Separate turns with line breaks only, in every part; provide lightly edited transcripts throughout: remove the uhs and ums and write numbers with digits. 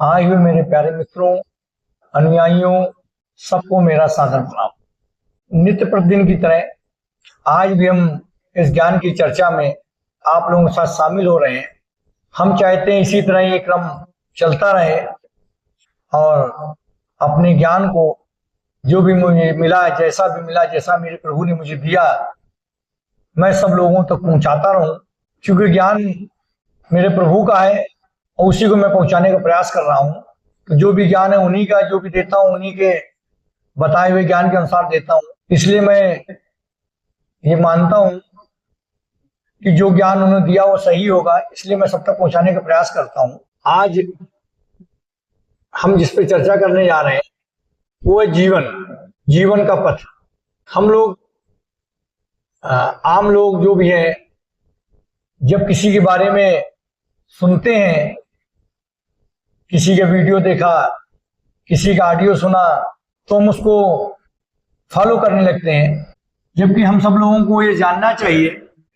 आए हुए मेरे प्यारे मित्रों, अनुयायियों, सबको मेरा सादर प्रणाम। नित्य प्रतिदिन की तरह आज भी हम इस ज्ञान की चर्चा में आप लोगों के साथ शामिल हो रहे हैं। हम चाहते हैं इसी तरह ये क्रम चलता रहे और अपने ज्ञान को जो भी मुझे मिला, जैसा भी मिला, जैसा मेरे प्रभु ने मुझे दिया, मैं सब लोगों तक पहुंचाता रहूं, क्योंकि ज्ञान मेरे प्रभु का है और उसी को मैं पहुंचाने का प्रयास कर रहा हूं। तो जो भी ज्ञान है उन्हीं का, जो भी देता हूं उन्हीं के बताए हुए ज्ञान के अनुसार देता हूं। इसलिए मैं ये मानता हूं कि जो ज्ञान उन्होंने दिया वो सही होगा, इसलिए मैं सब तक पहुंचाने का प्रयास करता हूं। आज हम जिस पे चर्चा करने जा रहे हैं वो है जीवन का पथ। हम लोग आम लोग जो भी है, जब किसी के बारे में सुनते हैं, किसी का वीडियो देखा, किसी का ऑडियो सुना, तो हम उसको फॉलो करने लगते हैं। जबकि हम सब लोगों को ये जानना चाहिए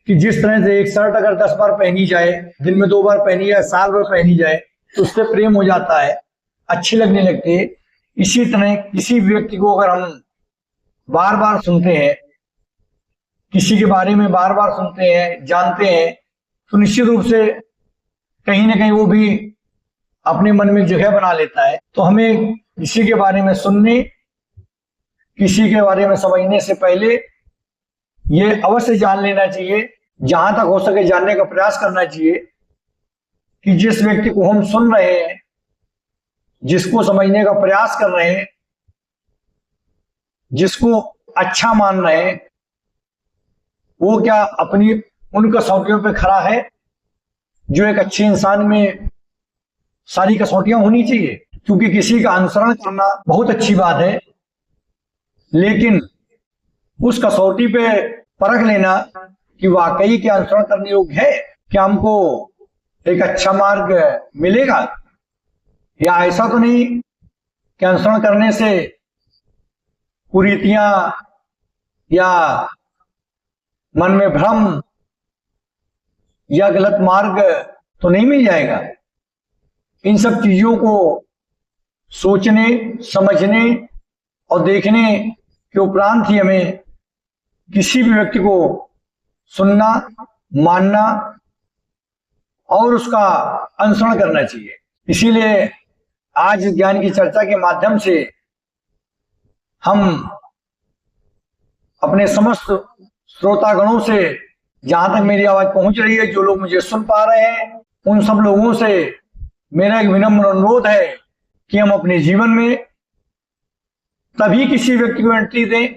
कि जिस तरह से एक शर्ट अगर 10 बार पहनी जाए, दिन में 2 बार पहनी जाए, साल भर पहनी जाए, तो उससे प्रेम हो जाता है, अच्छी लगने लगती है। इसी तरह किसी व्यक्ति को अगर हम बार बार सुनते हैं, किसी के बारे में बार बार सुनते हैं, जानते हैं, तो निश्चित रूप से कहीं ना कहीं वो भी अपने मन में एक जगह बना लेता है। तो हमें किसी के बारे में सुनने, किसी के बारे में समझने से पहले ये अवश्य जान लेना चाहिए, जहां तक हो सके जानने का प्रयास करना चाहिए कि जिस व्यक्ति को हम सुन रहे हैं, जिसको समझने का प्रयास कर रहे हैं, जिसको अच्छा मान रहे हैं, वो क्या अपनी उन कसौटियों पे खरा है जो एक अच्छे इंसान में सारी कसौटियां होनी चाहिए। क्योंकि किसी का अनुसरण करना बहुत अच्छी बात है, लेकिन उस कसौटी पे परख लेना कि वाकई क्या अनुसरण करने योग्य है, क्या हमको एक अच्छा मार्ग मिलेगा, या ऐसा तो नहीं कि अनुसरण करने से कुरीतियां या मन में भ्रम या गलत मार्ग तो नहीं मिल जाएगा। इन सब चीजों को सोचने, समझने और देखने के उपरांत ही हमें किसी भी व्यक्ति को सुनना, मानना और उसका अनुसरण करना चाहिए। इसीलिए आज ज्ञान की चर्चा के माध्यम से हम अपने समस्त श्रोतागणों से, जहां तक मेरी आवाज पहुंच रही है, जो लोग मुझे सुन पा रहे हैं, उन सब लोगों से मेरा एक विनम्र अनुरोध है कि हम अपने जीवन में तभी किसी व्यक्ति को एंट्री दें,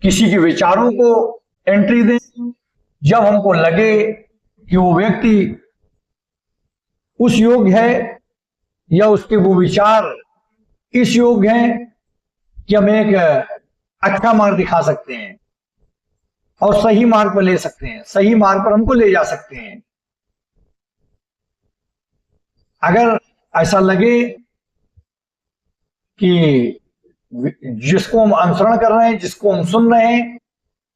किसी के विचारों को एंट्री दें, जब हमको लगे कि वो व्यक्ति उस योग्य है या उसके वो विचार इस योग्य हैं कि हम एक अच्छा मार्ग दिखा सकते हैं और सही मार्ग पर ले सकते हैं, सही मार्ग पर हमको ले जा सकते हैं। अगर ऐसा लगे कि जिसको हम अनुसरण कर रहे हैं, जिसको हम सुन रहे हैं,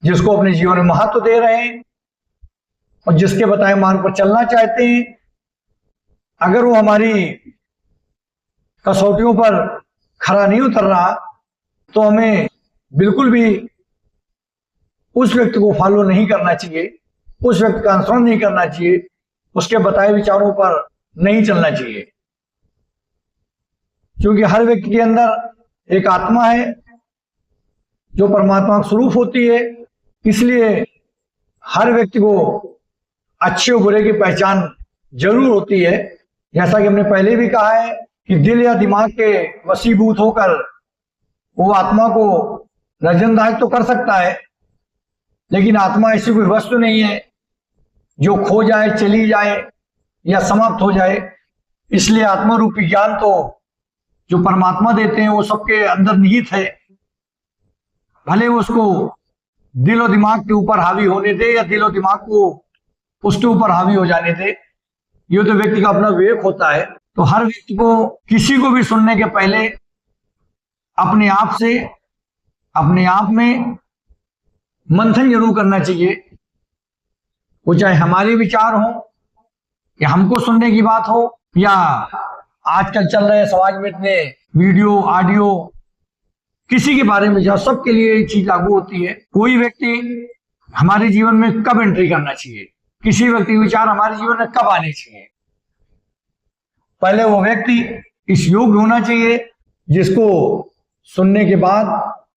जिसको अपने जीवन में महत्व दे रहे हैं और जिसके बताए मार्ग पर चलना चाहते हैं, अगर वो हमारी कसौटियों पर खरा नहीं उतर रहा, तो हमें बिल्कुल भी उस व्यक्ति को फॉलो नहीं करना चाहिए, उस व्यक्ति का अनुसरण नहीं करना चाहिए, उसके बताए विचारों पर नहीं चलना चाहिए। क्योंकि हर व्यक्ति के अंदर एक आत्मा है जो परमात्मा का स्वरूप होती है। इसलिए हर व्यक्ति को अच्छे और बुरे की पहचान जरूर होती है। जैसा कि हमने पहले भी कहा है कि दिल या दिमाग के वशीभूत होकर वो आत्मा को रंजनदायक तो कर सकता है, लेकिन आत्मा ऐसी कोई वस्तु नहीं है जो खो जाए, चली जाए या समाप्त हो जाए। इसलिए आत्मा रूपी ज्ञान तो जो परमात्मा देते हैं वो सबके अंदर निहित है। भले उसको दिल और दिमाग के ऊपर हावी होने दे या दिल और दिमाग को उसके ऊपर हावी हो जाने दे, ये तो व्यक्ति का अपना विवेक होता है। तो हर व्यक्ति को किसी को भी सुनने के पहले अपने आप से, अपने आप में मंथन जरूर करना चाहिए। वो चाहे हमारे विचार हो या हमको सुनने की बात हो या आजकल चल रहे समाज में इतने वीडियो ऑडियो, किसी के बारे में जाओ सबके लिए ये चीज लागू होती है। कोई व्यक्ति हमारे जीवन में कब एंट्री करना चाहिए, किसी व्यक्ति के विचार हमारे जीवन में कब आने चाहिए, पहले वो व्यक्ति इस योग्य होना चाहिए जिसको सुनने के बाद,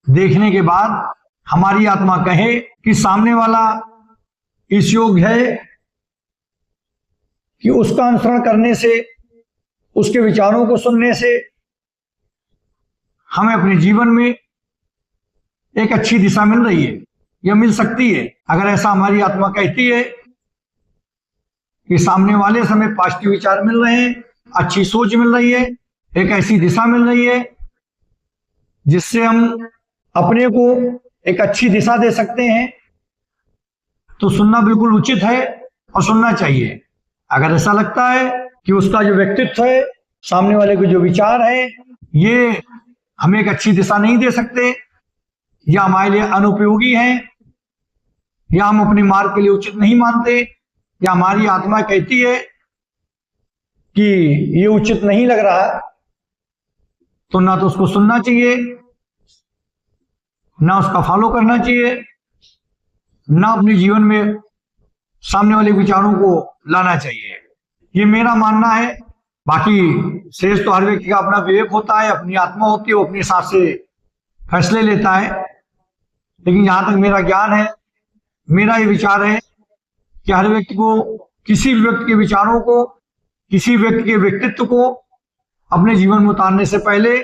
देखने के बाद हमारी आत्मा कहे कि सामने वाला इस योग्य है कि उसका अनुसरण करने से, उसके विचारों को सुनने से हमें अपने जीवन में एक अच्छी दिशा मिल रही है या मिल सकती है। अगर ऐसा हमारी आत्मा कहती है कि सामने वाले से हमें पॉजिटिव विचार मिल रहे हैं, अच्छी सोच मिल रही है, एक ऐसी दिशा मिल रही है जिससे हम अपने को एक अच्छी दिशा दे सकते हैं, तो सुनना बिल्कुल उचित है और सुनना चाहिए। अगर ऐसा लगता है कि उसका जो व्यक्तित्व है, सामने वाले के जो विचार है, ये हमें एक अच्छी दिशा नहीं दे सकते या हमारे लिए अनुपयोगी हैं या हम अपने मार्ग के लिए उचित नहीं मानते, या हमारी आत्मा कहती है कि ये उचित नहीं लग रहा, तो ना तो उसको सुनना चाहिए, ना उसका फॉलो करना चाहिए, ना अपने जीवन में सामने वाले विचारों को लाना चाहिए। ये मेरा मानना है। बाकी शेष तो हर व्यक्ति का अपना विवेक होता है, अपनी आत्मा होती है, वो अपने हिसाब से फैसले लेता है। लेकिन जहां तक मेरा ज्ञान है, मेरा ये विचार है कि हर व्यक्ति को किसी व्यक्ति के विचारों को, किसी व्यक्ति के व्यक्तित्व को अपने जीवन में उतारने से पहले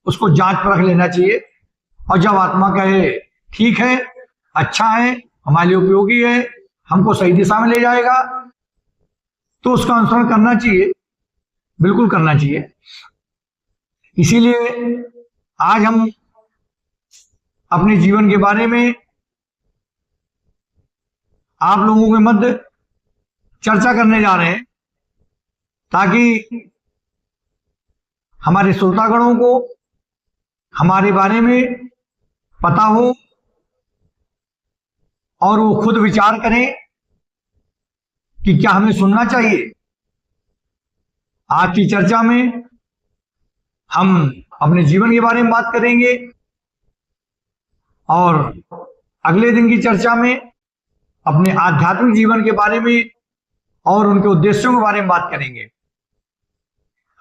उसको जांच परख लेना चाहिए, और जब आत्मा कहे ठीक है, अच्छा है, हमारे लिए उपयोगी है, हमको सही दिशा में ले जाएगा, तो उसका अनुसरण करना चाहिए, बिल्कुल करना चाहिए। इसीलिए आज हम अपने जीवन के बारे में आप लोगों के मध्य चर्चा करने जा रहे हैं, ताकि हमारे श्रोतागणों को हमारे बारे में पता हो और वो खुद विचार करें कि क्या हमें सुनना चाहिए। आज की चर्चा में हम अपने जीवन के बारे में बात करेंगे और अगले दिन की चर्चा में अपने आध्यात्मिक जीवन के बारे में और उनके उद्देश्यों के बारे में बात करेंगे।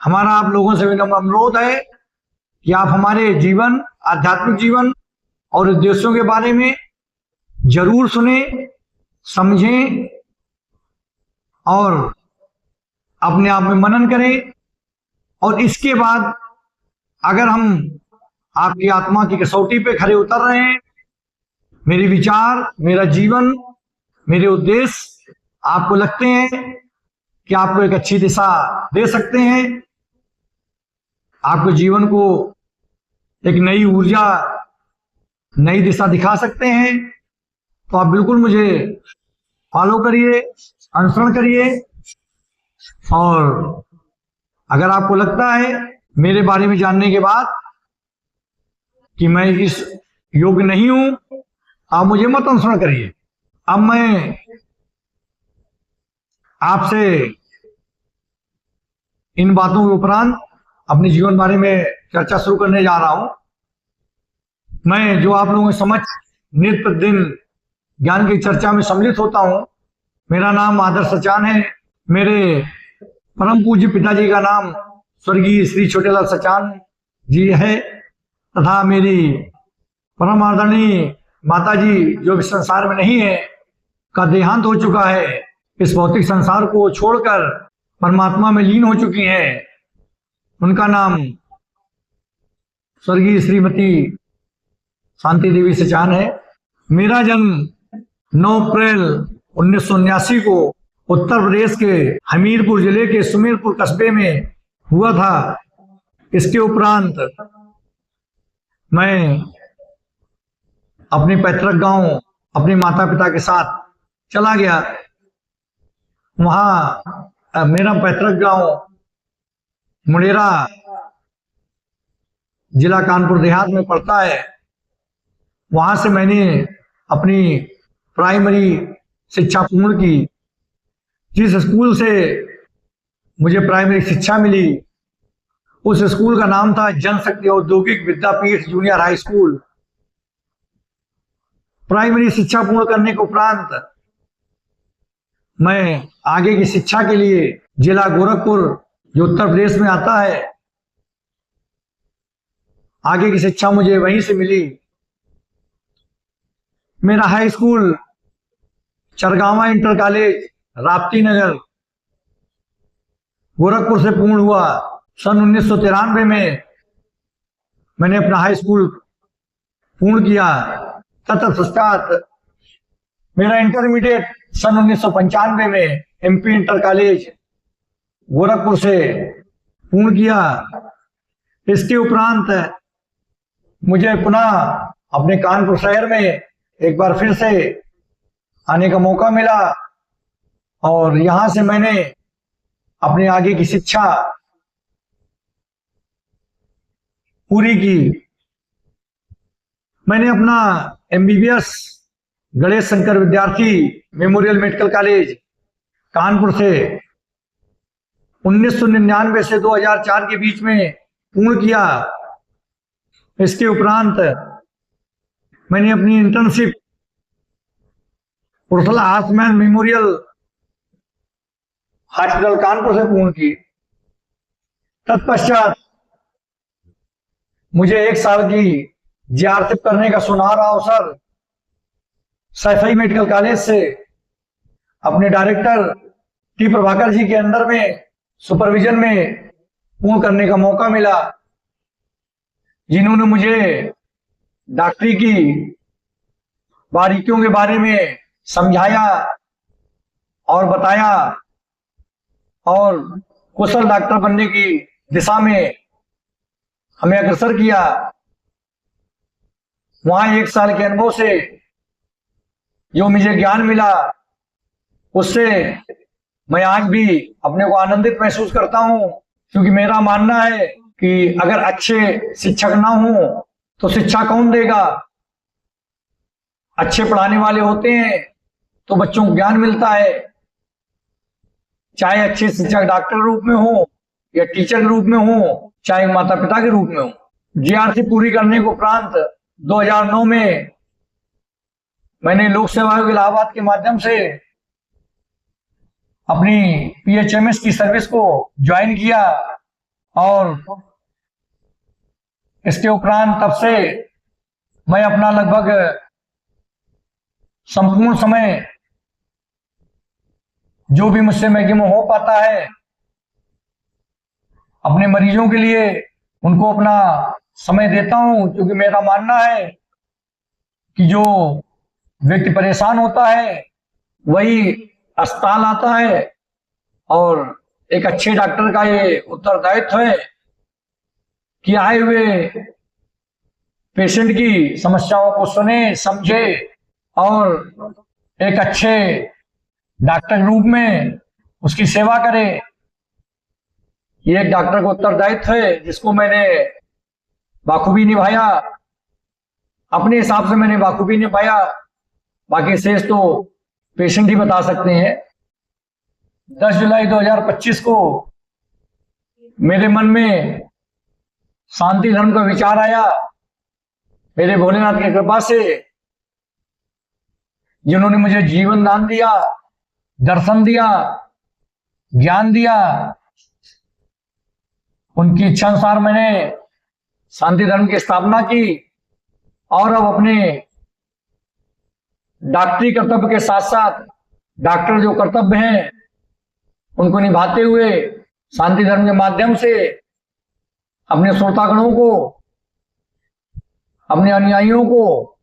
हमारा आप लोगों से विनम्र अनुरोध है कि आप हमारे जीवन, आध्यात्मिक जीवन और उद्देश्यों के बारे में जरूर सुने, समझें और अपने आप में मनन करें। और इसके बाद अगर हम आपकी आत्मा की कसौटी पे खरे उतर रहे हैं, मेरे विचार, मेरा जीवन, मेरे उद्देश्य आपको लगते हैं कि आपको एक अच्छी दिशा दे सकते हैं, आपके जीवन को एक नई ऊर्जा, नई दिशा दिखा सकते हैं, तो आप बिल्कुल मुझे फॉलो करिए, अनुसरण करिए। और अगर आपको लगता है मेरे बारे में जानने के बाद कि मैं इस योग्य नहीं हूं, आप मुझे मत अनुसरण करिए। अब मैं आपसे इन बातों के उपरांत अपने जीवन बारे में चर्चा शुरू करने जा रहा हूं। मैं जो आप लोगों के समक्ष नित्य प्रतिदिन ज्ञान की चर्चा में सम्मिलित होता हूं, मेरा नाम आदर्श सचान है। मेरे परम पूज्य पिताजी का नाम स्वर्गीय श्री छोटेलाल सचान जी है, तथा मेरी परम आदरणीय माताजी जो इस संसार में नहीं है, का देहांत हो चुका है, इस भौतिक संसार को छोड़कर परमात्मा में लीन हो चुकी हैं। उनका नाम स्वर्गीय श्रीमती शांति देवी सचान है। मेरा जन्म 9 अप्रैल 1979 को उत्तर प्रदेश के हमीरपुर जिले के सुमेरपुर कस्बे में हुआ था। इसके उपरांत मैं अपने पैतृक गांव अपने माता पिता के साथ चला गया। वहां मेरा पैतृक गांव मुंडेरा जिला कानपुर देहात में पड़ता है। वहां से मैंने अपनी प्राइमरी शिक्षा पूर्ण की। जिस स्कूल से मुझे प्राइमरी शिक्षा मिली उस स्कूल का नाम था जनशक्ति औद्योगिक विद्यापीठ जूनियर हाई स्कूल। प्राइमरी शिक्षा पूर्ण करने के उपरांत मैं आगे की शिक्षा के लिए जिला गोरखपुर जो उत्तर प्रदेश में आता है, आगे की शिक्षा मुझे वहीं से मिली। मेरा high school Chargawa inter college Rapti Nagar Gorakhpur से पूर्ण हुआ। सन 1993 में मैंने अपना हाई स्कूल पूर्ण किया। तत्पश्चात मेरा इंटरमीडिएट सन 1995 में एमपी इंटर कॉलेज गोरखपुर से पूर्ण किया। इसके उपरांत मुझे पुनः अपने कानपुर शहर में एक बार फिर से आने का मौका मिला और यहां से मैंने अपने आगे की शिक्षा पूरी की। मैंने अपना एमबीबीएस गणेश शंकर विद्यार्थी मेमोरियल मेडिकल कॉलेज कानपुर से 1999 से 2004 के बीच में पूर्ण किया। इसके उपरांत मैंने अपनी internship Ursula Horsman Memorial Hospital Kanpur से पूर्ण की। तत्पश्चात मुझे 1 साल की जीआरशिप करने का सुनहरा अवसर सैफई मेडिकल कॉलेज से अपने डायरेक्टर टी प्रभाकर जी के अंदर में सुपरविजन में पूर्ण करने का मौका मिला, जिन्होंने मुझे डॉक्टरी की बारीकियों के बारे में समझाया और बताया और कुशल डॉक्टर बनने की दिशा में हमें अग्रसर किया। वहां 1 साल के अनुभव से जो मुझे ज्ञान मिला, उससे मैं आज भी अपने को आनंदित महसूस करता हूं, क्योंकि मेरा मानना है कि अगर अच्छे शिक्षक ना हो तो शिक्षा कौन देगा। अच्छे पढ़ाने वाले होते हैं तो बच्चों को ज्ञान मिलता है, चाहे अच्छे शिक्षक डॉक्टर रूप में हो या टीचर के रूप में हो, चाहे माता पिता के रूप में हो। जीआरसी पूरी करने के उपरांत 2009 में मैंने लोक सेवा आयोग इलाहाबाद के माध्यम से अपनी पीएचएमएस की सर्विस को ज्वाइन किया और इसके उपरांत तब से मैं अपना लगभग संपूर्ण समय जो भी मुझसे मैक्सिमम हो पाता है अपने मरीजों के लिए उनको अपना समय देता हूं, क्योंकि मेरा मानना है कि जो व्यक्ति परेशान होता है वही अस्पताल आता है और एक अच्छे डॉक्टर का ये उत्तरदायित्व है कि आए हुए पेशेंट की समस्याओं को सुने, समझे और एक अच्छे डॉक्टर रूप में उसकी सेवा करे। ये एक डॉक्टर का उत्तरदायित्व है जिसको मैंने बाखूबी निभाया, अपने हिसाब से मैंने बाखूबी निभाया, बाकी शेष तो पेशेंट ही बता सकते हैं। 10 जुलाई 2025 को मेरे मन में शांति धर्म का विचार आया, मेरे भोलेनाथ की कृपा से, जिन्होंने मुझे जीवन दान दिया, दर्शन दिया, ज्ञान दिया। उनकी इच्छा अनुसार मैंने शांति धर्म की स्थापना की और अब अपने डॉक्टरी कर्तव्य के साथ साथ डॉक्टर जो कर्तव्य हैं उनको निभाते हुए शांति धर्म के माध्यम से अपने श्रोतागणों को, अपने अनुयायियों को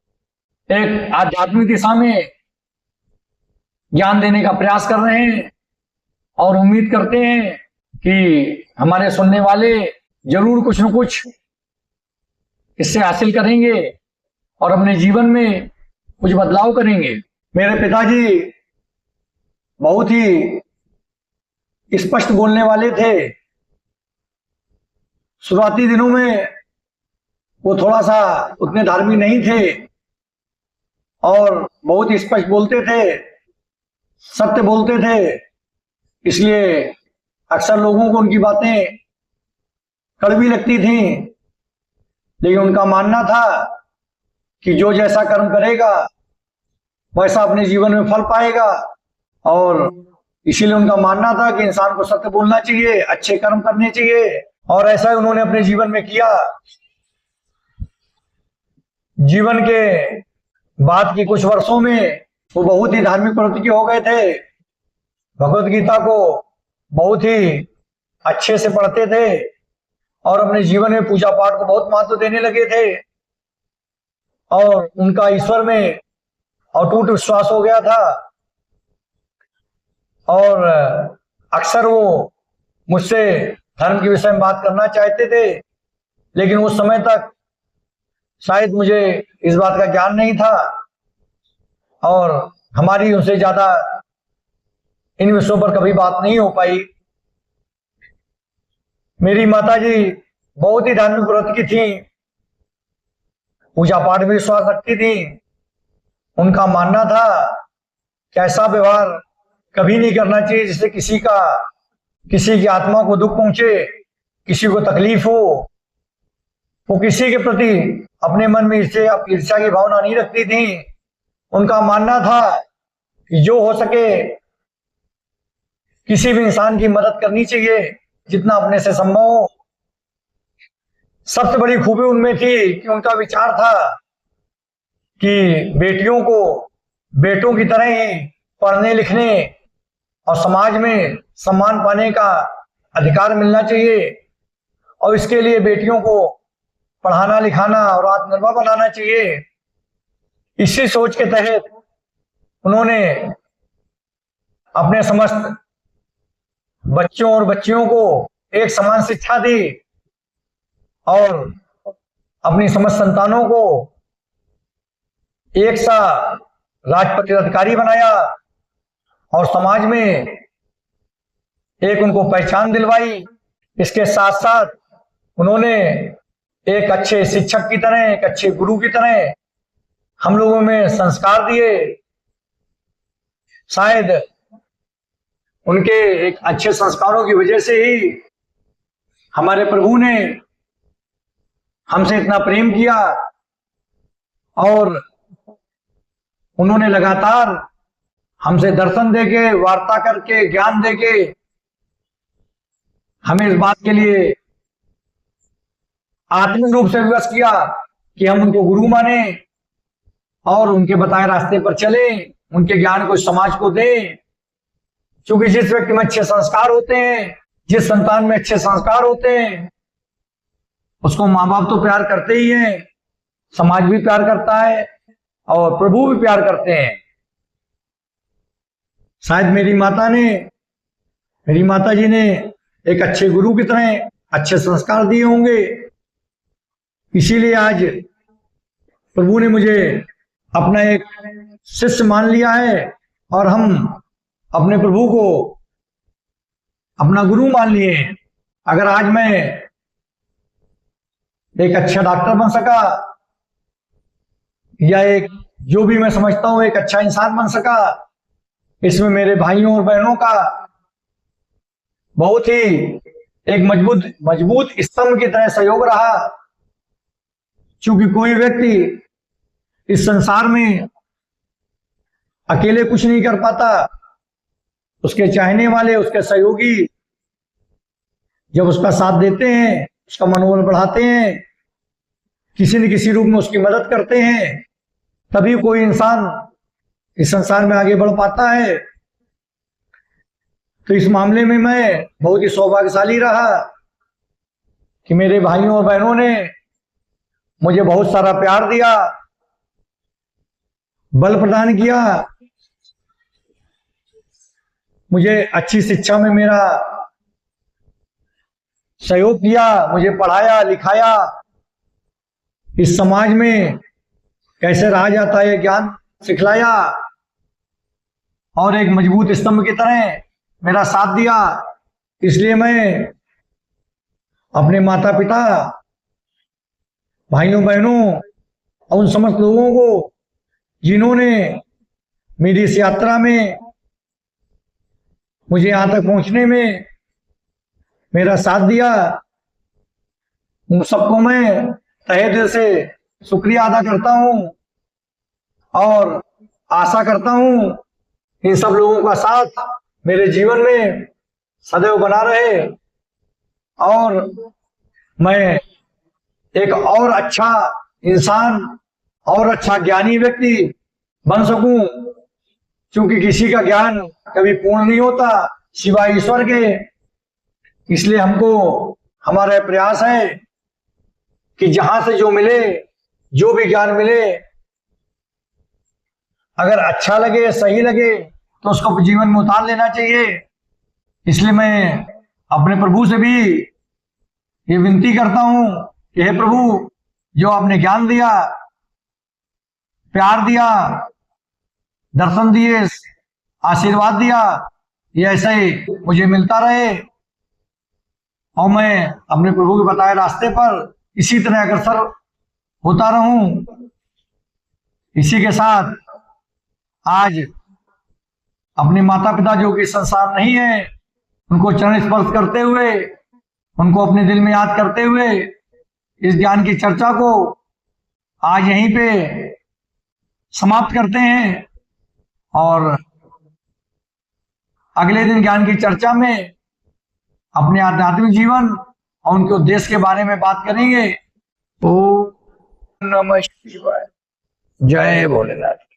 एक आध्यात्मिक दिशा में ज्ञान देने का प्रयास कर रहे हैं और उम्मीद करते हैं कि हमारे सुनने वाले जरूर कुछ न कुछ इससे हासिल करेंगे और अपने जीवन में कुछ बदलाव करेंगे। मेरे पिताजी बहुत ही स्पष्ट बोलने वाले थे। शुरुआती दिनों में वो थोड़ा सा उतने धार्मिक नहीं थे और बहुत ही स्पष्ट बोलते थे, सत्य बोलते थे, इसलिए अक्सर लोगों को उनकी बातें कड़वी लगती थी, लेकिन उनका मानना था कि जो जैसा कर्म करेगा वैसा अपने जीवन में फल पाएगा। और इसीलिए उनका मानना था कि इंसान को सत्य बोलना चाहिए, अच्छे कर्म करने चाहिए, और ऐसा ही उन्होंने अपने जीवन में किया। जीवन के बाद के कुछ वर्षों में वो बहुत ही धार्मिक प्रवृत्ति के हो गए थे। भगवत गीता को बहुत ही अच्छे से पढ़ते थे और अपने जीवन में पूजा पाठ को बहुत महत्व देने लगे थे, और उनका ईश्वर में अटूट विश्वास हो गया था। और अक्सर वो मुझसे धर्म के विषय में बात करना चाहते थे, लेकिन उस समय तक शायद मुझे इस बात का ज्ञान नहीं था और हमारी उनसे ज्यादा इन विषयों पर कभी बात नहीं हो पाई। मेरी माताजी बहुत ही धार्मिक प्रवृत्ति की थी, पूजा पाठ में विश्वास रखती थी। उनका मानना था कि ऐसा व्यवहार कभी नहीं करना चाहिए जिससे किसी की आत्मा को दुख पहुंचे, किसी को तकलीफ हो। वो किसी के प्रति अपने मन में ईर्ष्या की भावना नहीं रखती थी। उनका मानना था कि जो हो सके किसी भी इंसान की मदद करनी चाहिए जितना अपने से संभव हो। सबसे बड़ी खूबी उनमें थी कि उनका विचार था कि बेटियों को बेटों की तरह ही पढ़ने लिखने और समाज में सम्मान पाने का अधिकार मिलना चाहिए, और इसके लिए बेटियों को पढ़ाना लिखाना और आत्मनिर्भर बनाना चाहिए। इसी सोच के तहत उन्होंने अपने समस्त बच्चों और बच्चियों को एक समान शिक्षा दी और अपनी समस्त संतानों को एक सा राजपत्रित अधिकारी बनाया और समाज में एक उनको पहचान दिलवाई। इसके साथ साथ उन्होंने एक अच्छे शिक्षक की तरह, एक अच्छे गुरु की तरह हम लोगों में संस्कार दिए। शायद उनके एक अच्छे संस्कारों की वजह से ही हमारे प्रभु ने हमसे इतना प्रेम किया और उन्होंने लगातार हमसे दर्शन देके, वार्ता करके, ज्ञान देके हमें इस बात के लिए आत्मिक रूप से विवश किया कि हम उनको गुरु माने और उनके बताए रास्ते पर चले, उनके ज्ञान को समाज को दें। क्योंकि जिस व्यक्ति में अच्छे संस्कार होते हैं, जिस संतान में अच्छे संस्कार होते हैं, उसको माँ बाप तो प्यार करते ही हैं, समाज भी प्यार करता है और प्रभु भी प्यार करते हैं। शायद मेरी माता जी ने एक अच्छे गुरु की तरह अच्छे संस्कार दिए होंगे, इसीलिए आज प्रभु ने मुझे अपना एक शिष्य मान लिया है और हम अपने प्रभु को अपना गुरु मान लिए। अगर आज मैं एक अच्छा डॉक्टर बन सका या एक जो भी मैं समझता हूं एक अच्छा इंसान बन सका, इसमें मेरे भाइयों और बहनों का बहुत ही एक मजबूत स्तंभ की तरह सहयोग रहा। क्योंकि कोई व्यक्ति इस संसार में अकेले कुछ नहीं कर पाता, उसके चाहने वाले, उसके सहयोगी जब उसका साथ देते हैं, उसका मनोबल बढ़ाते हैं, किसी न किसी रूप में उसकी मदद करते हैं, तभी कोई इंसान इस संसार में आगे बढ़ पाता है। तो इस मामले में मैं बहुत ही सौभाग्यशाली रहा कि मेरे भाइयों और बहनों ने मुझे बहुत सारा प्यार दिया, बल प्रदान किया, मुझे अच्छी शिक्षा में मेरा सहयोग किया, मुझे पढ़ाया लिखाया, इस समाज में कैसे रहा जाता है ज्ञान सिखलाया और एक मजबूत स्तंभ की तरह मेरा साथ दिया। इसलिए मैं अपने माता पिता, भाइयों बहनों और उन समस्त लोगों को जिन्होंने मेरी इस यात्रा में मुझे यहां तक पहुंचने में मेरा साथ दिया, उन सबको मैं तहे दिल से शुक्रिया अदा करता हूं और आशा करता हूं इन सब लोगों का साथ मेरे जीवन में सदैव बना रहे और मैं एक और अच्छा इंसान और अच्छा ज्ञानी व्यक्ति बन सकूं, क्योंकि किसी का ज्ञान कभी पूर्ण नहीं होता सिवाय ईश्वर के। इसलिए हमको हमारा प्रयास है कि जहां से जो मिले, जो भी ज्ञान मिले, अगर अच्छा लगे, सही लगे तो उसको जीवन में उतार लेना चाहिए। इसलिए मैं अपने प्रभु से भी ये विनती करता हूं कि हे प्रभु, जो आपने ज्ञान दिया, प्यार दिया, दर्शन दिए, आशीर्वाद दिया, ये ऐसे ही मुझे मिलता रहे और मैं अपने प्रभु के बताए रास्ते पर इसी तरह अग्रसर होता रहूं। इसी के साथ आज अपने माता पिता जो कि संसार नहीं है, उनको चरण स्पर्श करते हुए, उनको अपने दिल में याद करते हुए इस ज्ञान की चर्चा को आज यहीं पे समाप्त करते हैं और अगले दिन ज्ञान की चर्चा में अपने आध्यात्मिक जीवन और उनके उद्देश्य के बारे में बात करेंगे। ओम नमः शिवाय। जय भोलेनाथ।